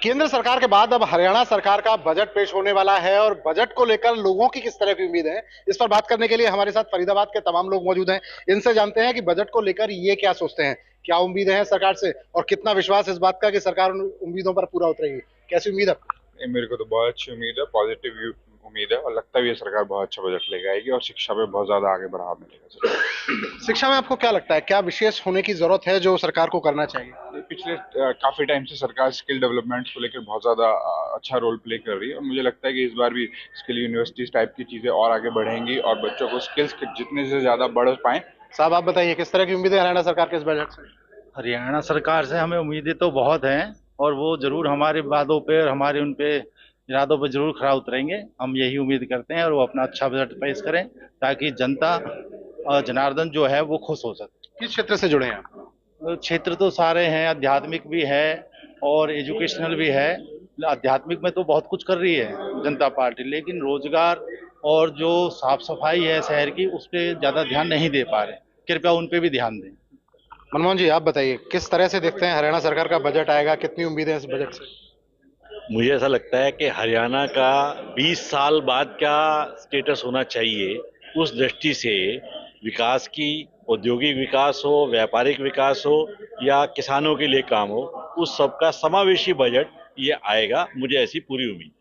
केंद्र सरकार के बाद अब हरियाणा सरकार का बजट पेश होने वाला है और बजट को लेकर लोगों की किस तरह की उम्मीद है, इस पर बात करने के लिए हमारे साथ फरीदाबाद के तमाम लोग मौजूद हैं। इनसे जानते हैं कि बजट को लेकर ये क्या सोचते हैं, क्या उम्मीदें हैं सरकार से और कितना विश्वास इस बात का कि सरकार उन उम्मीदों पर पूरा उतरेगी। कैसी उम्मीद है? मेरे को तो बहुत अच्छी उम्मीद है, पॉजिटिव उम्मीद है और लगता भी है सरकार बहुत अच्छा बजट लेके आएगी और शिक्षा पे बहुत ज्यादा आगे बढ़ावा मिलेगा। शिक्षा में आपको क्या लगता है, क्या विशेष होने की जरूरत है जो सरकार को करना चाहिए? पिछले काफी टाइम से सरकार स्किल डेवलपमेंट को लेकर बहुत ज्यादा अच्छा रोल प्ले कर रही है और मुझे लगता है कि इस बार भी स्किल यूनिवर्सिटीज टाइप की चीजें और आगे बढ़ेंगी और बच्चों को स्किल्स जितने से ज्यादा बढ़ पाए। साहब आप बताइए, किस तरह की उम्मीदें हरियाणा सरकार के इस बजट से? हरियाणा सरकार से हमें उम्मीदें तो बहुत हैं और वो जरूर हमारे वादों पे और हमारे उन पे इरादों पे जरूर खरा उतरेंगे। हम यही उम्मीद करते हैं और वो अपना अच्छा बजट पेश करें ताकि जनता और जनार्दन जो है वो खुश हो सके। किस क्षेत्र से जुड़े हैं आप? क्षेत्र तो सारे हैं, आध्यात्मिक भी है और एजुकेशनल भी है। आध्यात्मिक में तो बहुत कुछ कर रही है जनता पार्टी, लेकिन रोजगार और जो साफ सफाई है शहर की उस पर ज्यादा ध्यान नहीं दे पा रहे। कृपया उन पे भी ध्यान दें। मनमोहन जी आप बताइए, किस तरह से देखते हैं हरियाणा सरकार का बजट आएगा, कितनी उम्मीदें हैं इस बजट से? मुझे ऐसा लगता है कि हरियाणा का 20 साल बाद क्या स्टेटस होना चाहिए, उस दृष्टि से विकास की, औद्योगिक विकास हो, व्यापारिक विकास हो या किसानों के लिए काम हो, उस सब का समावेशी बजट ये आएगा। मुझे ऐसी पूरी उम्मीद।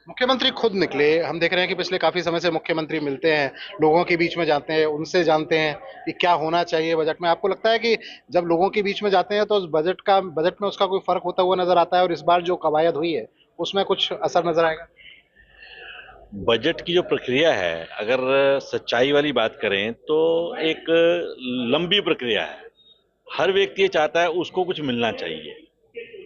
मुख्यमंत्री खुद निकले, हम देख रहे हैं कि पिछले काफी समय से मुख्यमंत्री मिलते हैं, लोगों के बीच में जाते हैं, उनसे जानते हैं कि क्या होना चाहिए बजट में। आपको लगता है कि जब लोगों के बीच में जाते हैं तो उस बजट में उसका कोई फर्क होता हुआ नजर आता है और इस बार जो कवायद हुई है उसमें कुछ असर नजर आएगा? बजट की जो प्रक्रिया है, अगर सच्चाई वाली बात करें तो एक लंबी प्रक्रिया है। हर व्यक्ति ये चाहता है उसको कुछ मिलना चाहिए,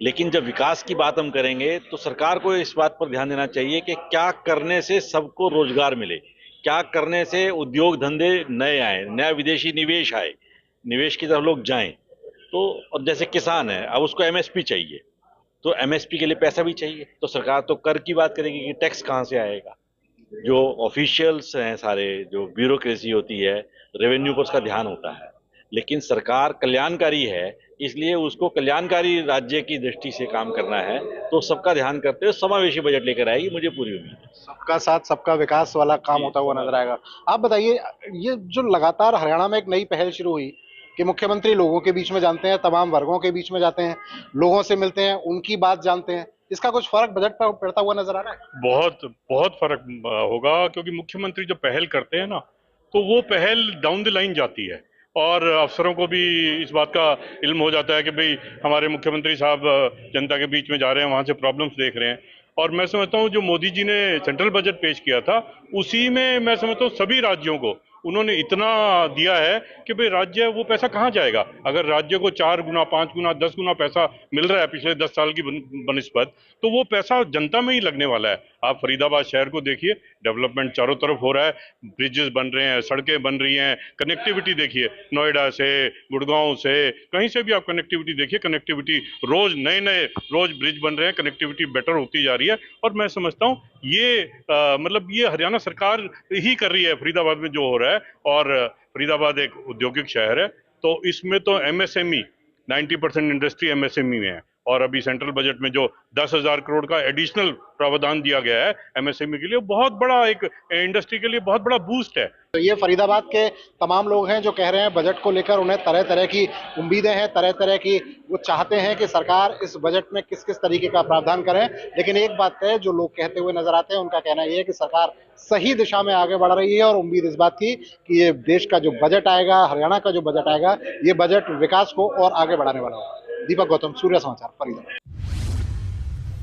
लेकिन जब विकास की बात हम करेंगे तो सरकार को इस बात पर ध्यान देना चाहिए कि क्या करने से सबको रोजगार मिले, क्या करने से उद्योग धंधे नए आए, नया विदेशी निवेश आए, निवेश की तरफ लोग जाएं। तो और जैसे किसान है, अब उसको एमएसपी चाहिए, तो एमएसपी के लिए पैसा भी चाहिए, तो सरकार तो कर की बात करेगी कि टैक्स कहाँ से आएगा। जो ऑफिशियल्स हैं, सारे जो ब्यूरोक्रेसी होती है, रेवेन्यू पर उसका ध्यान होता है, लेकिन सरकार कल्याणकारी है, इसलिए उसको कल्याणकारी राज्य की दृष्टि से काम करना है, तो सबका ध्यान करते हुए समावेशी बजट लेकर आएगी, मुझे पूरी उम्मीद है। सबका साथ सबका विकास वाला काम होता हुआ नजर आएगा। आप बताइए, ये जो लगातार हरियाणा में एक नई पहल शुरू हुई कि मुख्यमंत्री लोगों के बीच में जानते हैं, तमाम वर्गों के बीच में जाते हैं, लोगों से मिलते हैं, उनकी बात जानते हैं, इसका कुछ फर्क बजट पर पड़ता हुआ नजर आ रहा है? बहुत बहुत फर्क होगा, क्योंकि मुख्यमंत्री जो पहल करते हैं ना, तो वो पहल डाउन द लाइन जाती है और अफसरों को भी इस बात का इल्म हो जाता है कि भाई हमारे मुख्यमंत्री साहब जनता के बीच में जा रहे हैं, वहां से प्रॉब्लम्स देख रहे हैं। और मैं समझता हूँ जो मोदी जी ने सेंट्रल बजट पेश किया था, उसी में मैं समझता हूँ सभी राज्यों को उन्होंने इतना दिया है कि भाई राज्य वो पैसा कहाँ जाएगा। अगर राज्य को 4 गुना, 5 गुना, 10 गुना पैसा मिल रहा है पिछले 10 साल की बनिस्बत, तो वो पैसा जनता में ही लगने वाला है। आप फरीदाबाद शहर को देखिए, डेवलपमेंट चारों तरफ हो रहा है, ब्रिजेस बन रहे हैं, सड़कें बन रही हैं, कनेक्टिविटी देखिए, नोएडा से, गुड़गांव से, कहीं से भी आप कनेक्टिविटी देखिए, कनेक्टिविटी रोज नए नए रोज ब्रिज बन रहे हैं, कनेक्टिविटी बेटर होती जा रही है। और मैं समझता हूँ ये मतलब ये हरियाणा सरकार ही कर रही है फरीदाबाद में जो हो रहा है। और फरीदाबाद एक औद्योगिक शहर है, तो इसमें तो एमएसएमई 90% इंडस्ट्री एमएसएमई में है। और अभी सेंट्रल बजट में जो 10,000 करोड़ का एडिशनल प्रावधान दिया गया है एमएसएमई के लिए, बहुत बड़ा एक इंडस्ट्री के लिए बहुत बड़ा बूस्ट है। तो ये फरीदाबाद के तमाम लोग हैं जो कह रहे हैं बजट को लेकर उन्हें तरह तरह की उम्मीदें हैं, तरह तरह की वो चाहते हैं कि सरकार इस बजट में किस किस तरीके का प्रावधान करे। लेकिन एक बात है, जो लोग कहते हुए नजर आते हैं, उनका कहना यह है कि सरकार सही दिशा में आगे बढ़ रही है और उम्मीद इस बात की कि ये देश का जो बजट आएगा, हरियाणा का जो बजट आएगा, ये बजट विकास को और आगे बढ़ाने वाला होगा। दीपक गौतम, सूर्य समाचार, फरीदाबाद।